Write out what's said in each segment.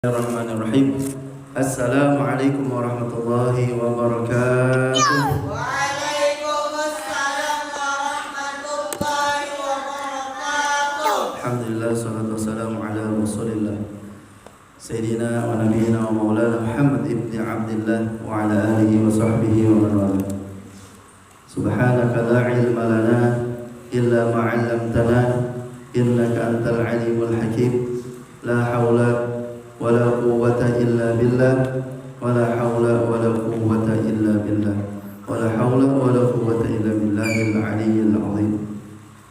Bismillahirrahmanirrahim. Assalamualaikum warahmatullahi wabarakatuh. Waalaikumsalam warahmatullahi wabarakatuh. Alhamdulillah, salatu wassalamu ala rasulillah Sayyidina wa nabiyina wa maulana Muhammad ibn Abdillah wa ala alihi wa sahbihi wa man wala. Subhanaka la ilma lana illa ma 'allamtana innaka antal alimul hakim. La haula wala quwwata illa billah, wala haula wala quwwata illa billah, wala haula wala quwwata illa billahil aliyyil azim.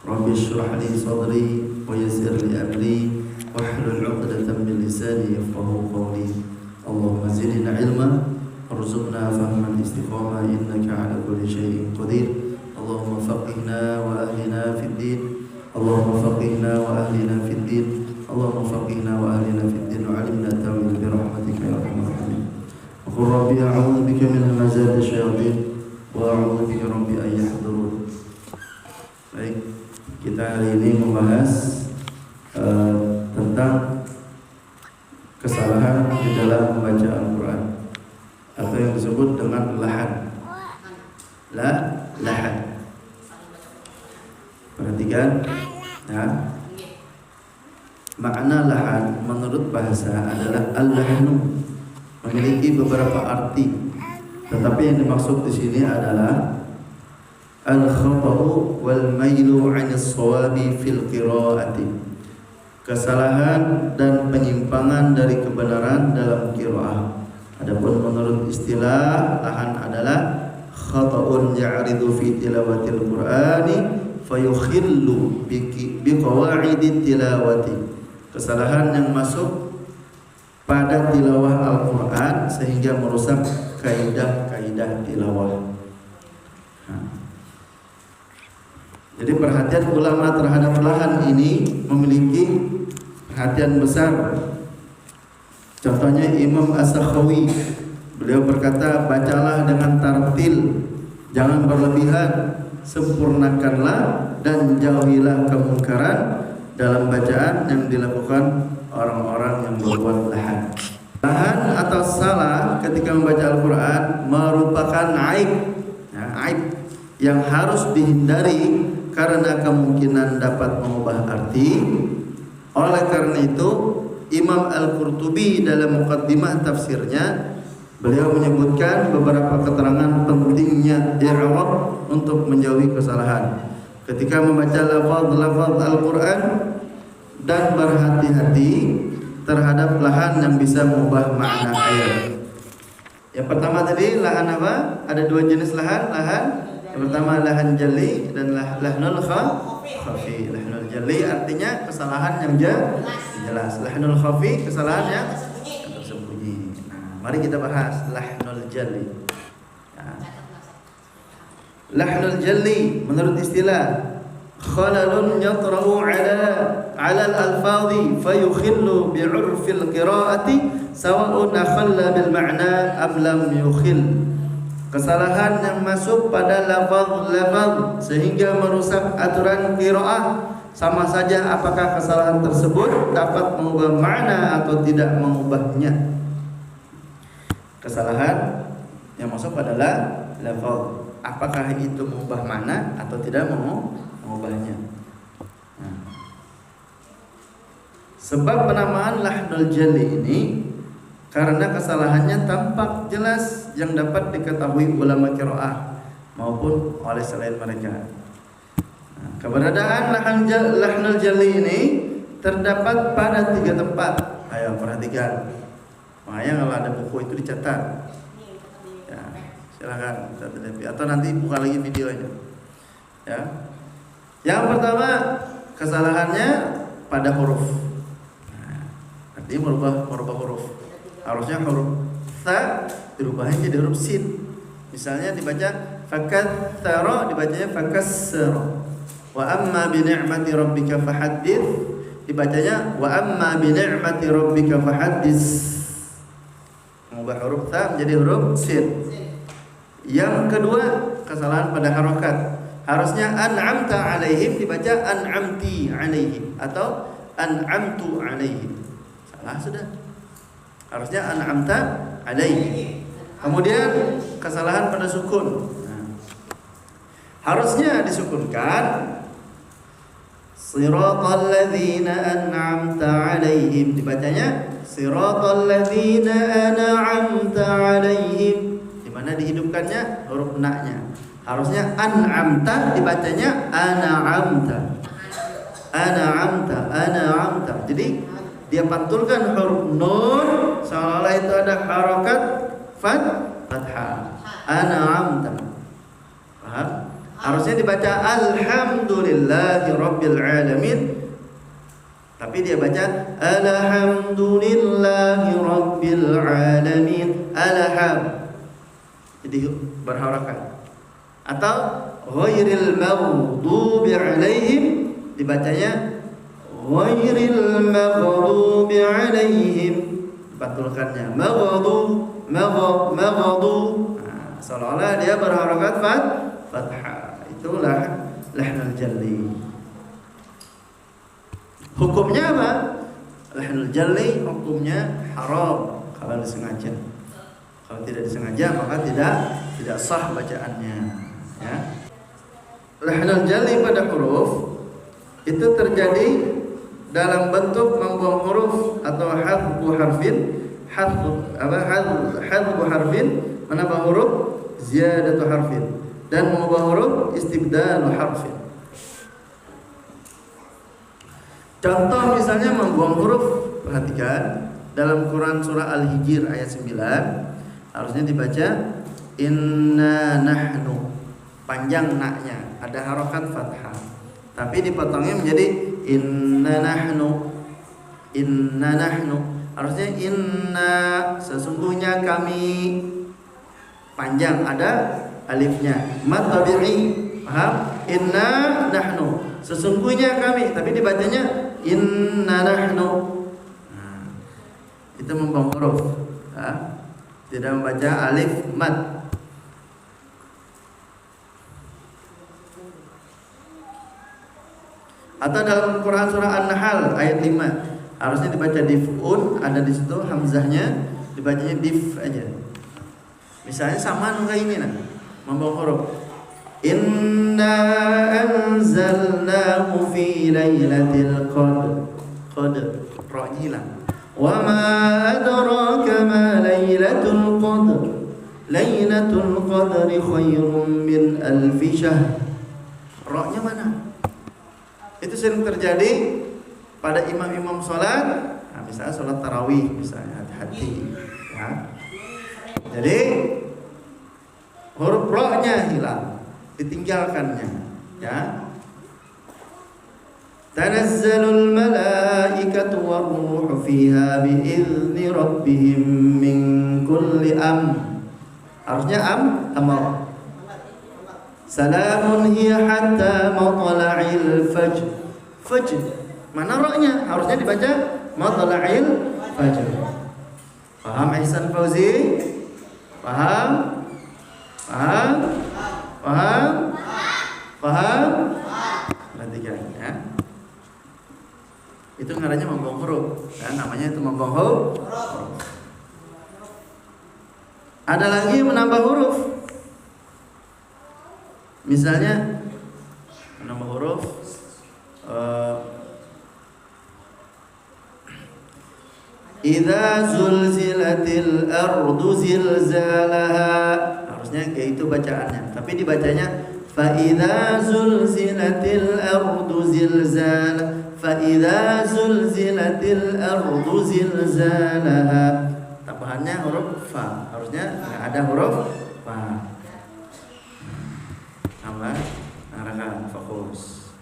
Rabbi shrah li sadri wa yassir li amri wahlul 'uqdatam min lisani yafqahu qawli. Allahumma zidna ilma warzuqna fahman istiqamah innaka 'ala kulli syai'in qadir. Allahumma faqihna wa ahlina fid din. Allahumma faqihna wa ahlina fid din. Allahumma faqihna wa ahlina fid din wa 'allimna ta'wil bi rahmatika ya arhamar rahimin. Wa qul rabbi a'udzu bika min hamazati syayatin wa a'udzu bika rabbi an yahdurun. Baik, kita hari ini membahas tentang kesalahan di dalam membaca Al-Qur'an atau yang disebut dengan lahan. Lahan. Perhatikan ya. Makna lahan menurut bahasa adalah al-lahnu, memiliki beberapa arti. Tetapi yang dimaksud di sini adalah al-khata'u wal mailu 'anis shawabi fil qira'ati. Kesalahan dan penyimpangan dari kebenaran dalam qiraah. Adapun menurut istilah lahan adalah khata'un ya'ridu fi tilawatil Qur'ani fayukhillu bi qawaidit tilawati. Kesalahan yang masuk pada tilawah Al-Quran sehingga merusak kaidah-kaidah tilawah. Jadi perhatian ulama terhadap lahan ini memiliki perhatian besar. Contohnya Imam As-Sakhawi, beliau berkata, bacalah dengan tartil, jangan berlebihan, sempurnakanlah dan jauhilah kemungkaran dalam bacaan yang dilakukan orang-orang yang berbuat lahan. Lahan atau salah ketika membaca Al-Quran merupakan aib, aib yang harus dihindari karena kemungkinan dapat mengubah arti. Oleh karena itu, Imam Al-Qurtubi dalam muqaddimah tafsirnya, beliau menyebutkan beberapa keterangan pentingnya i'rab untuk menjauhi kesalahan ketika membaca lafaz-lafaz Al-Quran dan berhati-hati terhadap lahan yang bisa mengubah makna ayat. Yang pertama tadi lahan apa? Ada dua jenis lahan. Yang pertama lahan jali dan lahnul khafi. Lahnul jali artinya kesalahan yang jelas. Lahnul khafi kesalahan yang tersembunyi. Nah, mari kita bahas lahnul jali. Lahnul jali menurut istilah khalalun yatrahu ala al-alfadhi fayukhillu bi'urfil qira'ati sawa'un akhalla bil ma'na am lam yukhil. Kesalahan yang masuk pada lafaz-lafaz sehingga merusak aturan qira'ah, sama saja apakah kesalahan tersebut dapat mengubah makna atau tidak mengubahnya. Kesalahan yang masuk adalah lafaz, apakah itu mengubah makna atau tidak mengubahnya. Sebab penamaan lahnul jali ini karena kesalahannya tampak jelas yang dapat diketahui ulama qiraah maupun oleh selain mereka. Keberadaan lahnul jali ini terdapat pada 3 tempat. Ayo perhatikan. Makanya kalau ada buku itu dicatat. Ya, silakan atau nanti buka lagi videonya. Ya. Yang pertama, kesalahannya pada huruf. Artinya merubah huruf. Harusnya huruf tha dirubahnya jadi huruf sin. Misalnya dibaca fakatsara, dibacanya fakassara. Wa amma bi ni'mati rabbika fahaddits, dibacanya wa amma bi ni'mati rabbika fahaddits. Mengubah huruf tha menjadi huruf sin. Yang kedua, kesalahan pada harokat. Harusnya an'amta alaihim dibaca an'amti alaihim atau an'amtu alaihim. Salah sudah. Harusnya an'amta alaihim. Kemudian kesalahan pada sukun. Harusnya disukunkan siratal ladzina an'amta alaihim, dibacanya siratal ladzina an'amta alaihim. Di mana dihidupkannya huruf na-nya. Harusnya an'amta dibacanya an'amta. An'amta. Jadi dia pantulkan huruf nun seolah-olah itu ada harokat fathah. An'amta. Paham? Harusnya dibaca alhamdulillahi rabbil alamin, tapi dia baca alhamdulillahi rabbil alamin. Jadi berharokat. Atau ghairil maghdubi alaihim, dibacanya ghairil maghdubi alaihim, dipantulkannya maghdu. Seolah-olah dia berharokat fathah. Itulah lahnul jalli. Hukumnya apa? Lahnul jalli hukumnya haram kalau disengaja. Kalau tidak disengaja maka tidak sah bacaannya, ya. Lahnul jalli pada huruf itu terjadi dalam bentuk membuang huruf atau hadfu harfin, menambah huruf, ziyadatu harfin, dan mengubah huruf, istibdalu harfin. Contoh misalnya membuang huruf, perhatikan dalam Quran surah Al-Hijr ayat 9 harusnya dibaca inna nahnu, panjang na-nya, ada harokat fathah, tapi dipotongnya menjadi inna nahnu. Harusnya inna, sesungguhnya kami, panjang, ada alifnya, mad tabi'i, paham? Inna nahnu, sesungguhnya kami, tapi dibacanya inna nahnu. Itu membuang huruf, tidak membaca alif mad. Atau dalam Quran surah An-Nahl ayat 5 harusnya dibaca dif'un, ada di situ hamzahnya, dibacanya dif aja. Misalnya sama kayak ini nah, membuang huruf. Inna anzalnahu fi lailatul qadr. Ra-nya hilang. Wa ma adraka ma lailatul qadr. Lailatul qadri khairum min alfi syahr. Ra-nya mana? Itu sering terjadi pada imam-imam sholat, nah, misalnya sholat tarawih, misalnya hati-hati, ya. Jadi huruf ro-nya hilang, ditinggalkannya, ya. Tanazzalul malaikatu war-ruhu fiha bi'izni rabbihim min kulli harusnya amr. Salamun hiya hatta matla'il fajr. Mana ro-nya? Harusnya dibaca matla'il fajr. Paham Ihsan Fauzi? Paham? Perhatikan ya. Itu ngarannya membuang huruf, ya, namanya itu membuang huruf. Ada lagi menambah huruf. Misalnya menambah huruf idza zulzilatil ardu zilzalaha, harusnya kayak itu bacaannya, tapi dibacanya fa idza zulzilatil ardu zilzalaha, fa idza zulzilatil ardu zilzalaha. Tambahannya huruf fa, harusnya enggak ada huruf fa. Tambah harakat, fokus,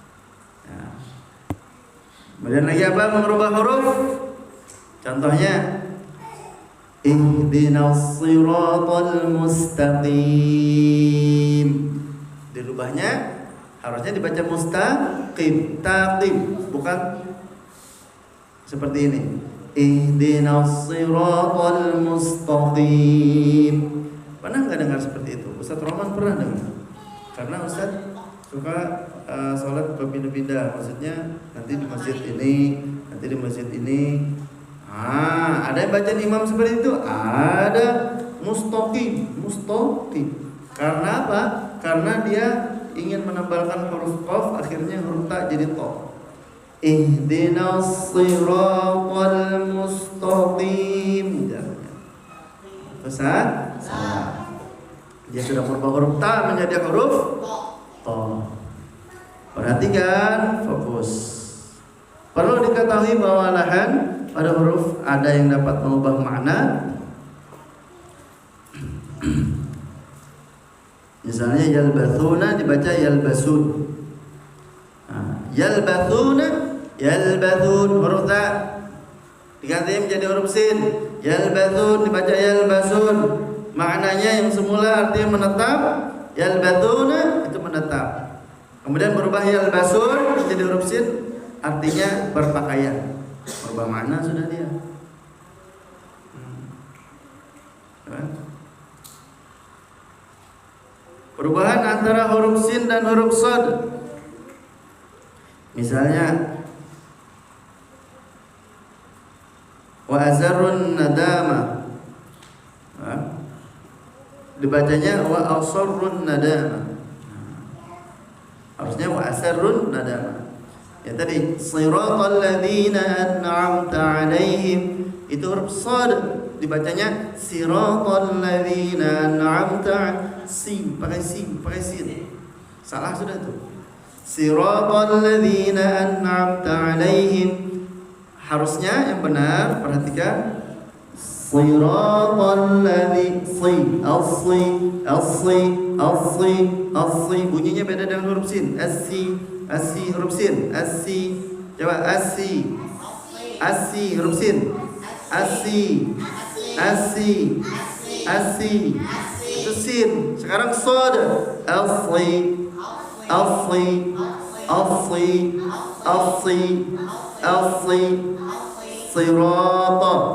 ya. Kemudian lagi apa? Mengubah huruf. Contohnya ihdinas siratal mustaqim. Dirubahnya harusnya dibaca mustaqim, taqim, bukan seperti ini. Ihdinas siratal mustaqim. Pernah enggak dengar seperti itu? Ustaz Roman pernah dengar. Karena Ustaz suka sholat berpindah-pindah, maksudnya nanti di masjid ini, nanti di masjid ini. Ada yang bacaan imam seperti itu, ada mustaqim. Karena apa? Karena dia ingin menebalkan huruf qaf, akhirnya huruf ta jadi to. Ihdinas siratal mustaqim. Salah. Dia sudah merubah huruf ta menjadi huruf to. Perhatikan, fokus. Perlu diketahui bahwa lahan pada huruf ada yang dapat mengubah makna. Misalnya yalbathuna dibaca yalbasun. Yalbathun huruf ta diganti menjadi huruf sin. Yalbathun dibaca yalbasun. Maknanya yang semula artinya menetap, yalbathuna itu menetap. Kemudian berubah yalbasun menjadi huruf sin, artinya berpakaian. Berubah makna sudah dia. Perubahan antara huruf sin dan huruf shad. Misalnya wa azarrun nadama. Dibacanya wa asarrun nadama. Harusnya wa asarrun nadama. Ya tadi siratal ladzina an'amta 'alaihim itu huruf shad, dibacanya siratal ladzina an'amta pakai sin. Salah sudah tuh. Siratal ladzina an'amta 'alaihim. Harusnya yang benar, perhatikan. Siratal ladzina asli bunyinya beda dengan huruf sin. Asi huruf sin. Coba asi huruf sin. Asi itu sin. Sekarang shad. Asli sirata.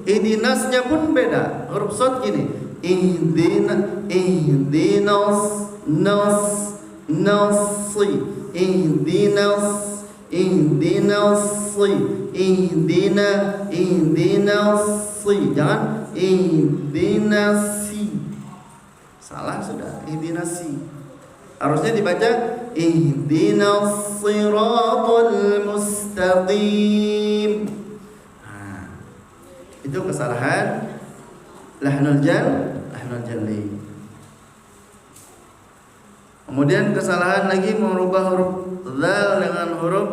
Ihdinasnya pun beda. Huruf shad gini. Ihdinas jangan ihdinasi. Salah sudah. Ihdinasi harusnya dibaca ihdinas siratal mustaqim. Itu kesalahan lahnul jali. Kemudian kesalahan lagi merubah huruf dzal dengan huruf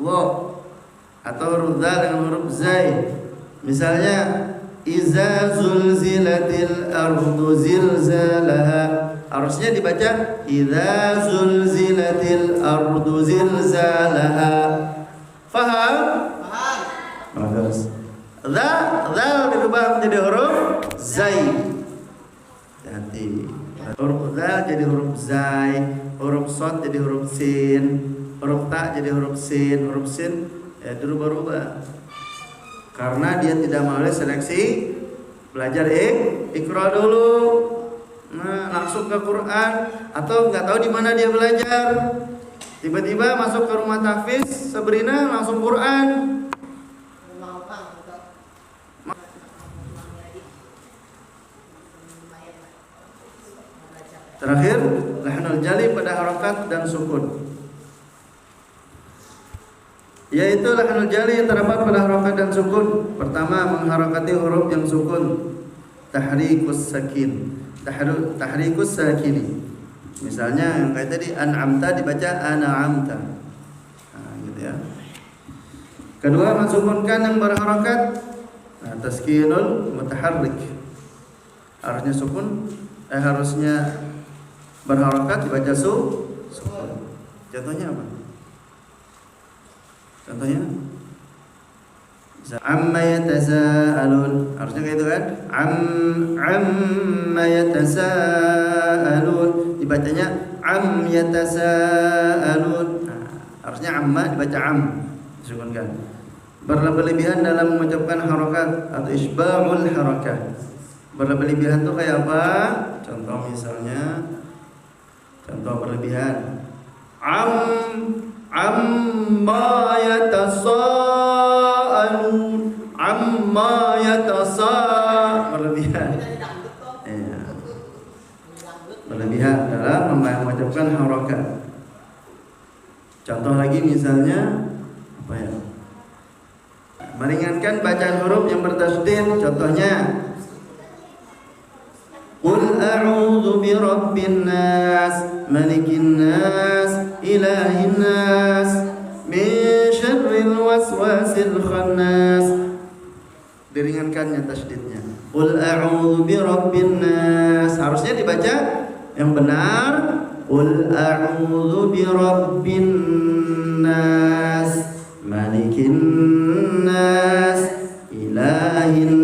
dha atau huruf dzal dengan huruf zai. Misalnya iza zulzilatil ardu zilzalaha, harusnya dibaca iza zulzilatil ardu zilzalaha. Faham? Bagus. Dzal dirubah menjadi huruf zai. Nanti huruf dzal jadi huruf zai, huruf shad jadi huruf sin, huruf ta jadi huruf sin ya dirubah-rubah. Karena dia tidak melalui seleksi belajar Iqra dulu. Nah, langsung ke Quran atau nggak tahu di mana dia belajar. Tiba-tiba masuk ke rumah tahfiz Sabrina langsung Quran. Terakhir, lahnul jali pada harakat dan sukun. Yaitu lahnul jali yang terdapat pada harakat dan sukun. Pertama, mengharakati huruf yang sukun. Tahrikus sakin. Tahrikus sakini. Misalnya yang kayak tadi an'amta dibaca an'amta. Gitu ya. Kedua, mensukunkan yang berharakat. Taskinul mutaharrik. Harusnya sukun, harusnya berharakat dibaca sukun. Contohnya apa? Contohnya amma yatasaalun, harusnya kayak itu kan? Amma yatasaalun dibacanya yatasaalun. Harusnya amma dibaca disukunkan. Berlebihan dalam mengucapkan harakat atau isba'ul harakah. Berlebihan itu kayak apa? Contoh misalnya Contoh berlebihan. Amma yatasaalun. Amma berlebihan. Ya. Berlebihan dalam mengucapkan harokat. Contoh lagi misalnya apa ya? Meringankan bacaan huruf yang bertasydid. Contohnya Qul a'udzu birabbin nas, malikin nas, ilahin nas, min syarril waswasil khannas. Diringankannya tasydidnya. Qul a'udzu birabbin nas. Harusnya dibaca yang benar. Qul a'udzu birabbin nas, malikin nas, ilahin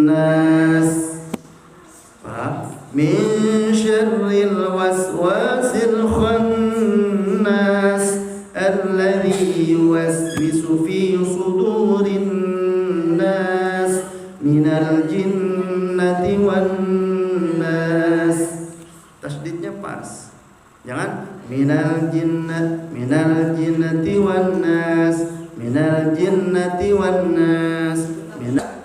nas. Min syarril waswasil khannas alladzi yuwaswisu fi sudurin nas minal jinnati wan nas. Tasydidnya pas. Jangan minal jinnati wan nas, minal jinnati wan nas.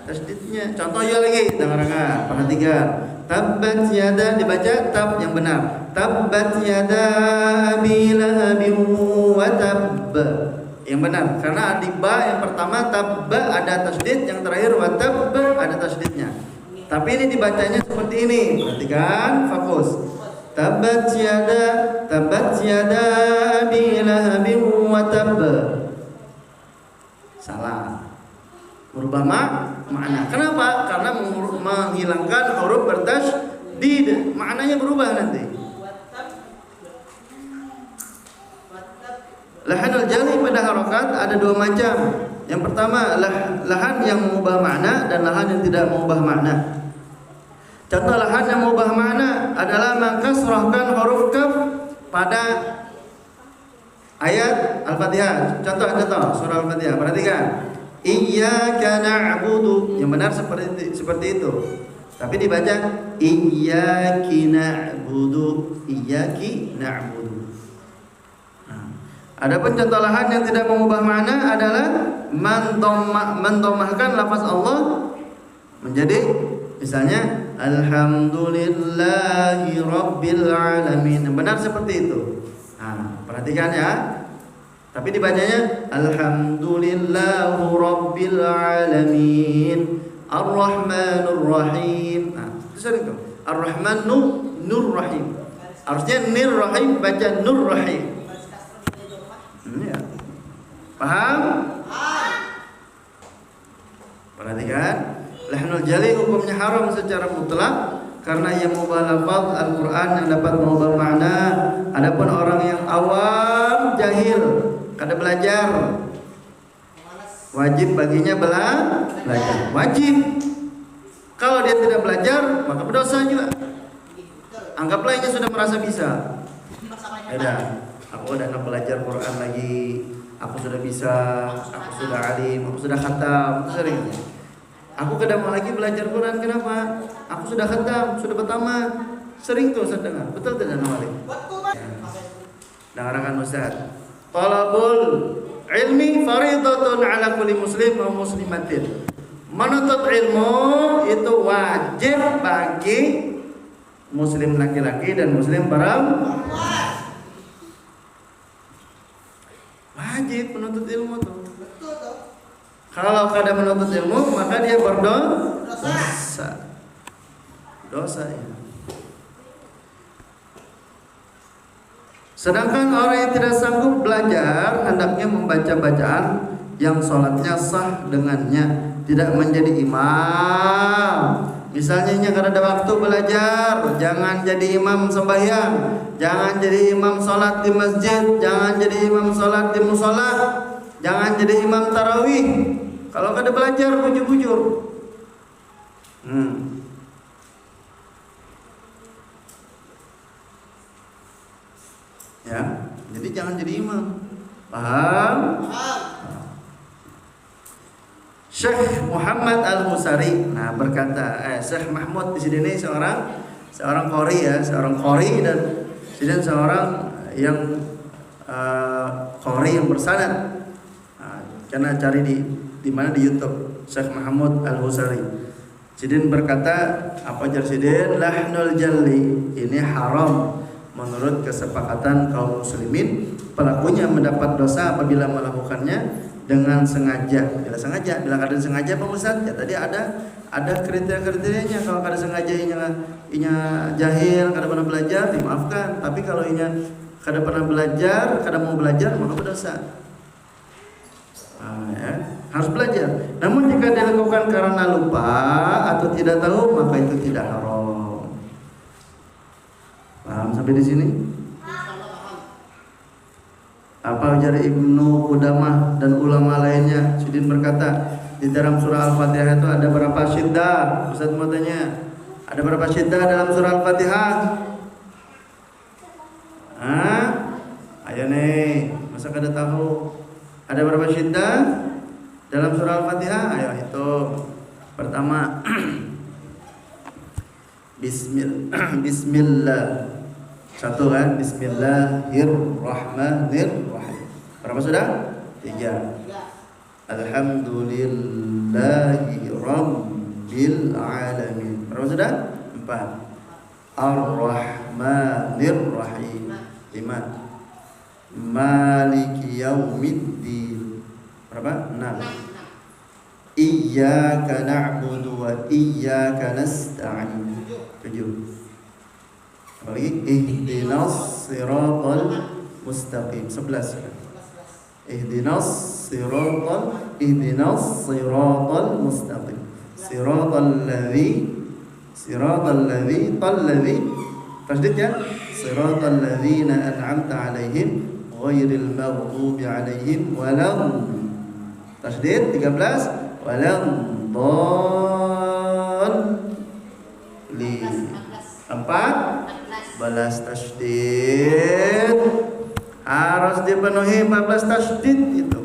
Tasydidnya. Contoh ya lagi, dengarkan, perhatikan. Tabbat yada dibaca tab yang benar. Tabbat yada abi lahabin wa tabb. Yang benar karena di ba yang pertama tabba ada tasydid, yang terakhir wa tabb ada tasydidnya. Tapi ini dibacanya seperti ini. Perhatikan, fokus. Tabbat yada abi lahabin wa tabb. Salah. Merubah makna. Kenapa? Karena menghilangkan huruf bertasydid, maknanya berubah nanti. Lahanul jali pada harokat ada dua macam. Yang pertama lahan yang mengubah makna dan lahan yang tidak mengubah makna. Contoh lahan yang mengubah makna adalah mengkasrahkan huruf kaf pada ayat Al-Fatihah. Contoh surah Al-Fatihah. Perhatikan. Iyyaka na'budu. Yang benar seperti itu. Tapi dibaca iyyaki na'budu. Iyyaki na'budu. Adapun contoh lahan yang tidak mengubah makna adalah mendomahkan lafaz Allah menjadi misalnya alhamdulillahi rabbil alamin. Benar seperti itu. Perhatikan ya. Tapi dibacanya alhamdulillahu rabbil alamin arrahmanur rahim. Itu sering tuh. Ar-Rahman nur rahim. Harusnya nir rahim baca nur rahim. Ya. Paham? Perhatikan, lahnul jali hukumnya haram secara mutlak karena yang mengubah lafaz Al-Qur'an yang dapat mengubah makna. Adapun orang yang awam jahil kada belajar, wajib baginya belajar. Wajib. Kalau dia tidak belajar, maka berdosa juga. Anggaplah ini sudah merasa bisa. Ada. Aku udah belajar Quran lagi. Aku sudah bisa. Aku sudah alim. Aku sudah khatam. Sering. Aku kada mau lagi belajar Quran. Kenapa? Aku sudah khatam, sudah bertamat. Sering tuh saya dengar. Betul tidak Nawali? Dengarkan Ustaz. Talabul ilmi faridatun ala kulli muslim wa muslimatin. Menuntut ilmu itu wajib bagi muslim laki-laki dan muslim perempuan. Wajib menuntut ilmu tuh. Kalau kada menuntut ilmu maka dia berdosa. Dosa ya. Sedangkan orang yang tidak sanggup belajar hendaknya membaca bacaan yang sholatnya sah dengannya, tidak menjadi imam. Misalnya ini kada ada waktu belajar, jangan jadi imam sembahyang, jangan jadi imam sholat di masjid, jangan jadi imam sholat di musola, jangan jadi imam tarawih. Kalau kada belajar bujur-bujur. Ya, jadi jangan jadi imam. Paham? Syekh Muhammad Al-Husari berkata, Syekh Mahmud di sini seorang qori ya, seorang qori dan Sidin seorang yang qori yang bersanad. Karena cari di mana di YouTube Syekh Mahmud Al-Husari. Sidin berkata, apa jar Sidin? Lahnul jalli ini haram menurut kesepakatan kaum muslimin. Pelakunya mendapat dosa apabila melakukannya dengan sengaja. Bila sengaja, bila kada sengaja Pak Ustaz, ya tadi ada kriteria-kriterianya. Kalau kada sengaja inya jahil, kada pernah belajar, dimaafkan. Tapi kalau inya kada pernah belajar, kada mau belajar, maka berdosa. Ya, harus belajar. Namun jika dilakukan karena lupa atau tidak tahu, maka itu tidak haram. Paham sampai di sini? Apa ujar Ibnu Qudamah dan ulama lainnya? Sidin berkata, di dalam surah Al-Fatihah itu ada berapa syiddah? Ustaz mau tanya, ada berapa syiddah dalam surah Al-Fatihah? Ayo nih, masa kada tahu? Ada berapa syiddah dalam surah Al-Fatihah? Ayo itu. Pertama Bismillah. Satu kan? Bismillahirrahmanirrahim. Berapa sudah? 3. Alhamdulillahi rabbil alamin. Berapa sudah? 4. Ar-Rahmanir-Rahim. 5. Maliki yaumiddin. Berapa? 6. Iyyaka na'budu wa iyyaka nasta'in. 7. Apa lagi? Ihdinas siratal mustaqim. 11. Ihdinas siratal mustaqim. Siratal ladzi tasdid ya. Siratal ladzina an'amta 'alaihim ghairil maghdubi 'alaihim walad. Tasdid 13 walad dallin. 14 tasdid. Harus dipenuhi 14 tasdid itu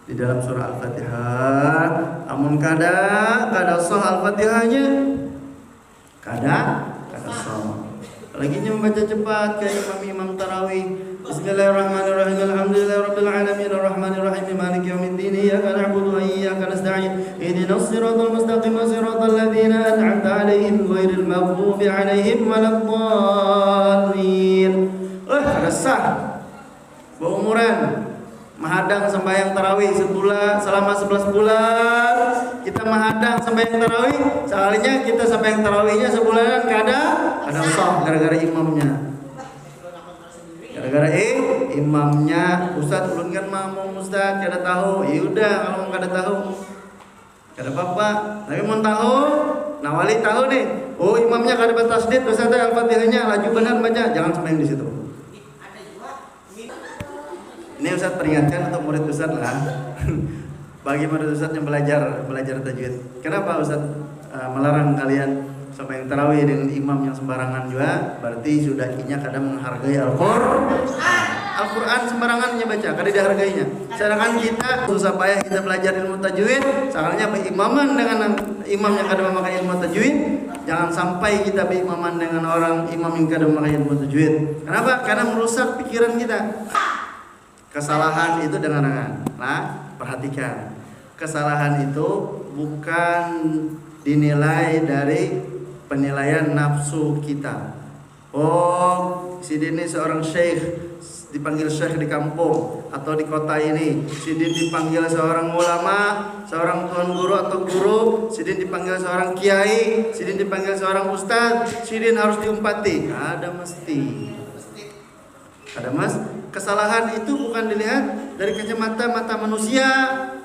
di dalam surah Al-Fatihah. Amun kada sah Al-Fatihahnya, kada sah. Apalagi membaca cepat kayak imam tarawih. Bismillahirrahmanirrahim. Alhamdulillahirabbil alamin arrahmanirrahim maliki yaumiddin iyyaka na'budu wa iyyaka nasta'in ihdinas siratal mustaqim siratal ladzina an'amta 'alaihim ghairil maghdubi 'alaihim waladdallin. Ada sah. Berumuran menghadang sembahyang tarawih selama 11 bulan. Kita menghadang sembahyang tarawih, sekalinya kita sembahyang tarawihnya sebulanan kada sah gara-gara imamnya. Gara-gara imamnya Ustaz ulun kan mau Ustaz kada tahu. Ya udah kalau kada tahu kada apa-apa. Tapi mau tahu, nah wali tahu nih. Oh imamnya kada baca tasdid, Ustaz Al-Fatihahnya laju benar baca, jangan sembahyang di situ. Ini Ustaz peringatkan untuk murid Ustaz lah. Bagi murid Ustaz yang belajar tajwid. Kenapa Ustaz melarang kalian sampai yang tarawih dengan imam yang sembarangan juga? Berarti sudah inya kadang menghargai Al-Quran sembarangannya baca, kada dihargainya. Sedangkan kita susah payah kita belajar ilmu tajwid, sebenarnya berimaman dengan imam yang kada memakai ilmu tajwid. Jangan sampai kita berimaman dengan orang imam yang kada memakai ilmu tajwid. Kenapa? Karena merusak pikiran kita. Kesalahan itu dengar-dengar. Nah, perhatikan. Kesalahan itu bukan dinilai dari penilaian nafsu kita. Oh, si ini seorang syekh, dipanggil syekh di kampung atau di kota ini. Sidin dipanggil seorang ulama, seorang tuan guru atau guru. Sidin dipanggil seorang kiai, Sidin dipanggil seorang ustaz. Sidin harus diumpati. Ada mesti. Ada mas, kesalahan itu bukan dilihat dari kacamata mata manusia,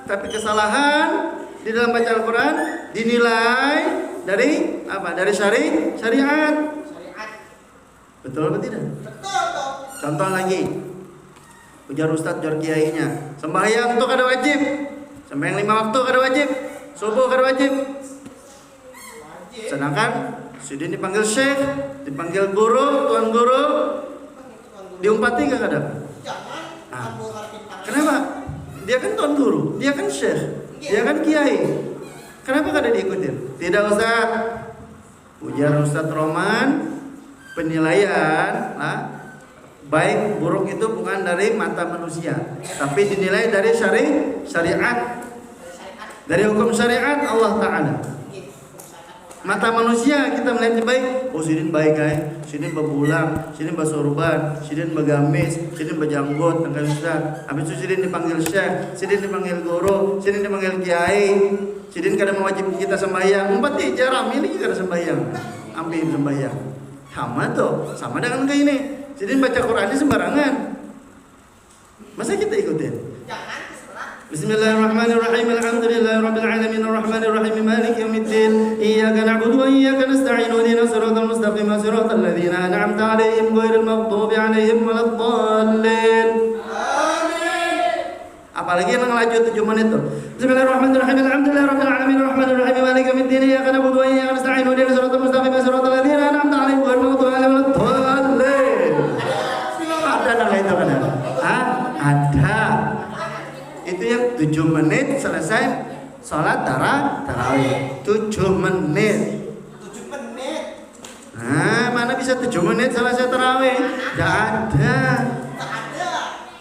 tapi kesalahan di dalam baca Al-Quran dinilai dari apa? Dari syariat. Betul atau tidak? Betul. Contoh lagi, ujar ustaz, ujar kiainya, sembahyang itu kada wajib, sembahyang 5 waktu kada wajib, subuh kada wajib. Sedangkan Sidin dipanggil syekh, dipanggil guru, tuan guru, diumpati gak kadang? Jangan. Kenapa? Dia kan tuan guru, dia kan syekh, dia kan kiai. Kenapa kada diikutin? Tidak Ustaz. Ujar Ustaz Roman, penilaian Baik buruk itu bukan dari mata manusia, tapi dinilai dari syariat. Dari hukum syariat Allah Ta'ala. Mata manusia kita melihatnya baik. Oh sidin baik sidin bebulang, sidin bersorban, sidin begamis, sidin berjanggut, tanggal ustaz. Habis itu sidin dipanggil syekh, sidin dipanggil guru, sidin dipanggil kiai. Sidin kadang mewajib kita sembahyang. Umpati jarang ini kada sembahyang. Ambil sembahyang. Sama tuh, sama dengan kayak ini. Sidin baca Qur'annya sembarangan. Masa kita ikutin? Bismillahirrahmanirrahim. Alhamdulillahirabbil alamin arrahmanir rahim maliki yaumiddin. Iyyaka na'budu wa iyyaka nasta'in. Ihdinas siratal mustaqim siratal ladzina an'amta 'alaihim ghairil maghdubi 'alaihim waladdallin. Amin. Apalagi yang ngelaju 7 menit tuh. Bismillahirrahmanirrahim. Alhamdulillahirabbil alamin arrahmanir rahim maliki yaumiddin. Iyyaka na'budu wa iyyaka nasta'in. Ihdinas siratal mustaqim siratal ladzina an'amta 'alaihim ghairil maghdubi 'alaihim waladdallin. Ada nama itu kan? Ada. Itu yang 7 menit selesai sholat tarawih. 7 menit. 7 menit. Nah, mana bisa 7 menit selesai tarawih? Tidak ada.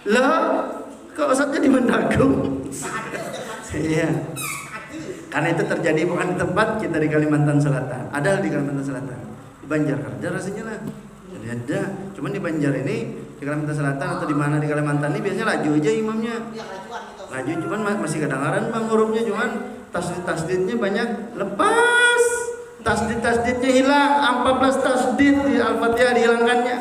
Loh, kok ustadznya di Mendagung? Iya. Karena itu terjadi bukan di tempat kita di Kalimantan Selatan. Ada di Kalimantan Selatan. Di Banjar ada rasanya lah. Jadi ada. Cuman di Banjar ini, di Kalimantan Selatan atau di mana di Kalimantan ini biasanya laju aja imamnya. Laju cuman masih kedengaran bang hurufnya, cuman tasdid-tasdidnya banyak lepas, tasdid-tasdidnya hilang, 14 tasdid di Al-Fatihah dihilangkannya.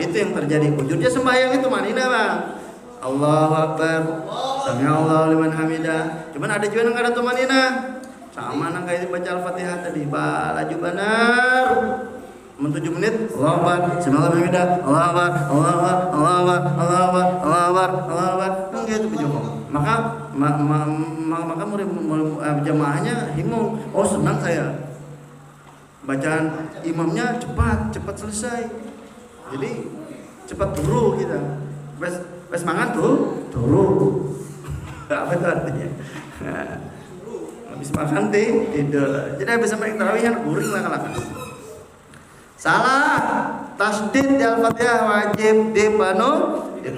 Itu yang terjadi. Wujudnya sembahyang itu manina bang. Allahu Akbar, Sami'allahu liman hamidah. Cuman ada juga yang ada tumanina, sama nang kayak baca Al-Fatihah tadi, laju benar. 7 menit, Allahu Akbar, Sami'allahu liman hamidah, Allahu Akbar, Allahu Akbar, Allahu Akbar, Allahu Akbar, Allahu Akbar, Allahu Akbar. Gitu penjokong. Maka murid jamaahnya himung. Oh senang saya. Bacaan imamnya cepat selesai. Jadi cepat turu kita. Bes mangan turu. Apa itu artinya? Habis makan tidur. Jadi habis sampai tarawihan guring lah. Salah. Tasdid di Al-Fatihah wajib dipenuhi.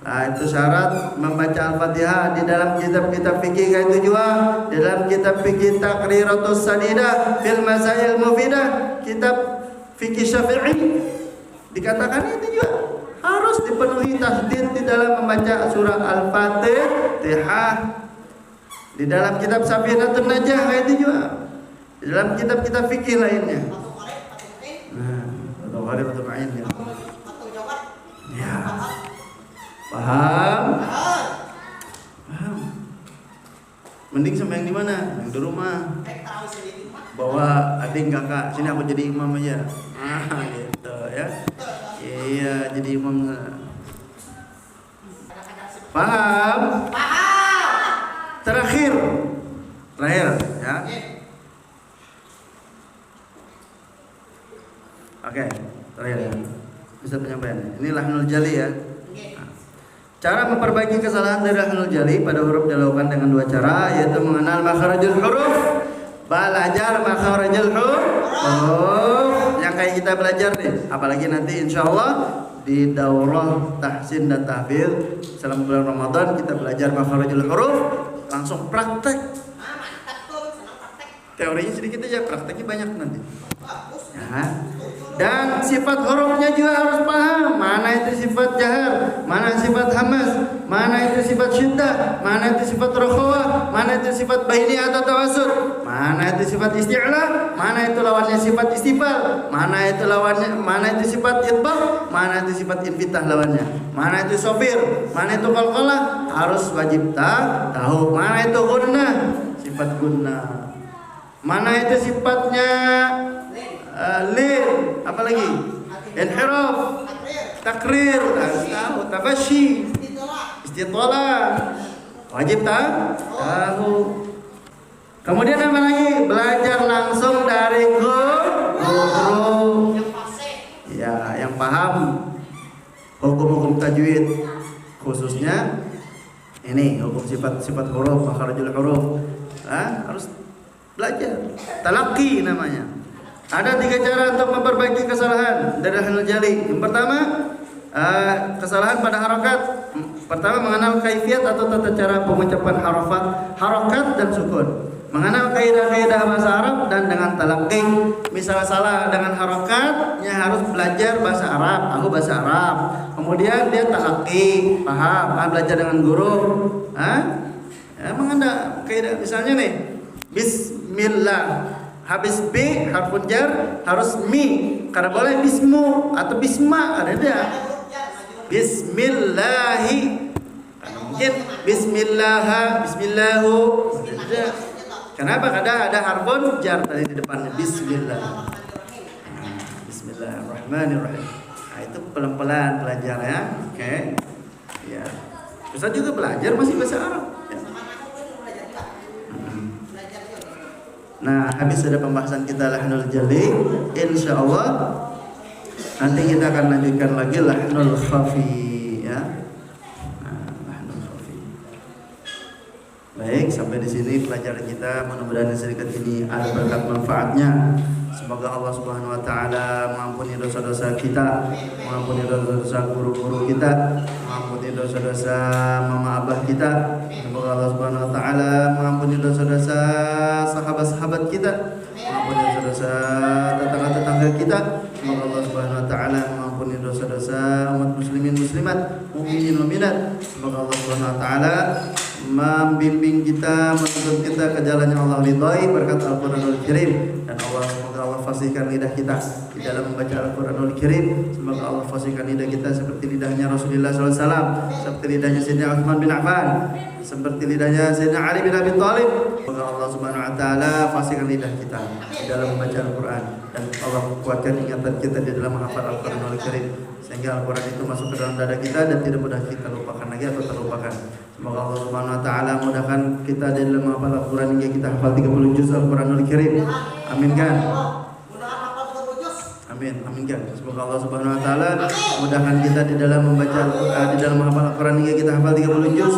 Nah, itu syarat membaca Al-Fatihah. Di dalam kitab-kitab fikih kayak itu juga, di dalam kitab fikih Taqriratus Sadidah fil Masail Mufidah, kitab fikih Syafi'i dikatakan itu juga harus dipenuhi tasdid di dalam membaca surah Al-Fatihah. Di dalam kitab Safinatun Najah kayak itu juga. Di dalam kitab-kitab fikih lainnya. Nah, atau gharib atau ma'in ya. Ya. Paham? Mending sama yang di mana? Yang di rumah. Bawa adik kakak, sini aku jadi imam aja. Gitu ya. Iya, jadi imam. Paham? Terakhir ya. Oke, terakhir ya. Bisa penyampaian. Ini lahnul jali ya. Cara memperbaiki kesalahan dari lahnul jali pada huruf dilakukan dengan 2 cara, yaitu mengenal makharajul huruf, belajar makharajul huruf yang kayak kita belajar nih. Apalagi nanti insyaallah di daurah tahsin dan tahfidz selama bulan Ramadan kita belajar makharajul huruf, langsung praktek. Teorinya sedikit aja, prakteknya banyak nanti. Ya. Dan sifat hurufnya juga harus paham. Mana itu sifat jahar, mana sifat hamas, mana itu sifat syiddah, mana itu sifat rokhawah, mana itu sifat baini atau tawassut, mana itu sifat isti'la, mana itu lawannya sifat istifal, mana itu lawannya, mana itu sifat idbah, mana itu sifat infitah lawannya, mana itu sofir, mana itu qalqalah, harus wajib tahu. Mana itu gunnah, sifat gunnah, mana itu sifatnya lin, apa lagi? Inhiraf, takrir, harus tahu. Tafashi, istitalah, wajib tahu. Kemudian apa lagi? Belajar langsung dari guru. Ya, yang paham hukum-hukum tajwid, khususnya ini hukum sifat huruf, makharajul huruf. Harus belajar. Talaqi namanya. Ada 3 cara untuk memperbaiki kesalahan dari lahnul jali. Yang pertama, kesalahan pada harokat. Pertama, mengenal kaifiat atau tata cara pengucapan harokat dan sukun. Mengenal kaidah-kaidah bahasa Arab dan dengan talaqi. Misalnya salah dengan harokatnya harus belajar bahasa Arab, tahu bahasa Arab. Kemudian dia talaqi, paham, belajar dengan guru. Mengenal kaidah, misalnya nih, bismillah. Habis B harfun jar harus mi. Karena boleh bismu atau bisma, ada dia. Bismillahi. Mungkin bismillah, bismillahu. Ada. Kenapa? Karena ada harfun jar tadi di depannya. Bismillah. Bismillahirrahmanirrahim. Nah, itu pelan-pelan belajar ya. Oke. Ya. Ustaz juga belajar masih bahasa Arab. Ya. Nah, habis ada pembahasan kita lahnul jali, insyaallah nanti kita akan lanjutkan lagi lahnul khafi ya. Nah, lahnul khafi. Baik, sampai di sini pelajaran kita. Mudah-mudahan sedikit ini ada berkat manfaatnya. Semoga Allah Subhanahu wa taala mengampuni dosa-dosa kita, mengampuni dosa-dosa guru-guru kita, mengampuni dosa-dosa mama abah kita. Semoga Allah Subhanahu wa taala mengampuni dosa-dosa sahabat-sahabat kita, mengampuni dosa-dosa tetangga-tetangga kita. Semoga Allah Subhanahu wa taala mengampuni dosa-dosa umat muslimin muslimat, mukminin mukminat. Semoga Allah Subhanahu wa taala membimbing kita, menuntun kita ke jalan yang Allah ridhai berkat Al-Qur'anul Karim. Dan semoga Allah fasihkan lidah kita di dalam membaca Al-Qur'anul Karim. Semoga Allah fasihkan lidah kita seperti lidahnya Rasulullah SAW, seperti lidahnya Sayyidina Utsman bin Affan, seperti lidahnya Sayyidina Ali bin Abi Thalib. Semoga Allah Subhanahu wa taala fasihkan lidah kita di dalam membaca Al-Qur'an, dan Allah kuatkan ingatan kita di dalam menghafal Al-Qur'anul Karim sehingga Al-Qur'an itu masuk ke dalam dada kita dan tidak mudah kita lupakan lagi atau terlupakan. Semoga Allah Subhanahu wa taala mudahkan kita di dalam menghafal Al-Qur'an hingga kita hafal 30 juz Al-Qur'anul Karim. Amin kan? Amin, amin kan? Semoga Allah Subhanahu wa taala mudahkan kita di dalam membaca Al-Qur'an, di dalam menghafal Al-Qur'an hingga kita hafal 30 juz.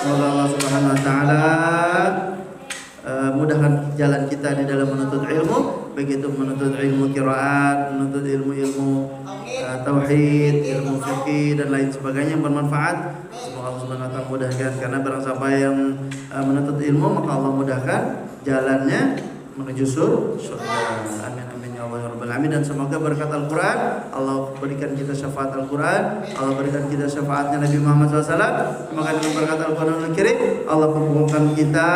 Semoga Allah Subhanahu wa taala mudahkan jalan kita di dalam menuntut ilmu, begitu menuntut ilmu qiraat, menuntut ilmu-ilmu tauhid, ilmu fikih dan lain sebagainya yang bermanfaat. Semoga Allah Subhanahu wa taala mudahkan, karena barang siapa yang menuntut ilmu maka Allah mudahkan jalannya menuju surga. Amin amin ya Allah ya rabbal alamin. Dan semoga berkat Al-Qur'an Allah berikan kita syafaat Al-Qur'an, Allah berikan kita syafaatnya Nabi Muhammad SAW. Semoga dengan berkat Al-Qur'anul Karim Allah kumpulkan kita,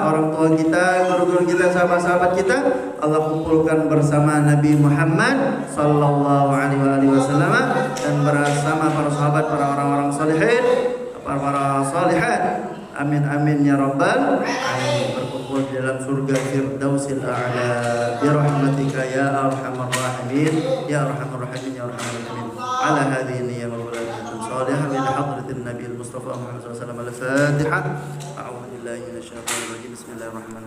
orang tua kita, guru-guru kita, sahabat-sahabat kita, Allah kumpulkan bersama Nabi Muhammad sallallahu alaihi wasallam dan bersama para sahabat, para orang-orang salihin, para salihat. Amin amin ya rabbal alamin. Berkumpul di dalam surga Firdausil A'la bi rahmatika ya arhamar rahimin ya arhamar rahimin ya arhamar rahimin. Ala hadhihi niyyah wal barakatuh salihah min hadratin Nabi Mustafa Muhammad sallallahu alaihi wasallam. Al-Fatihah. A'udzu billahi minasy syaithanir rajim. Bismillahirrahmanirrahim.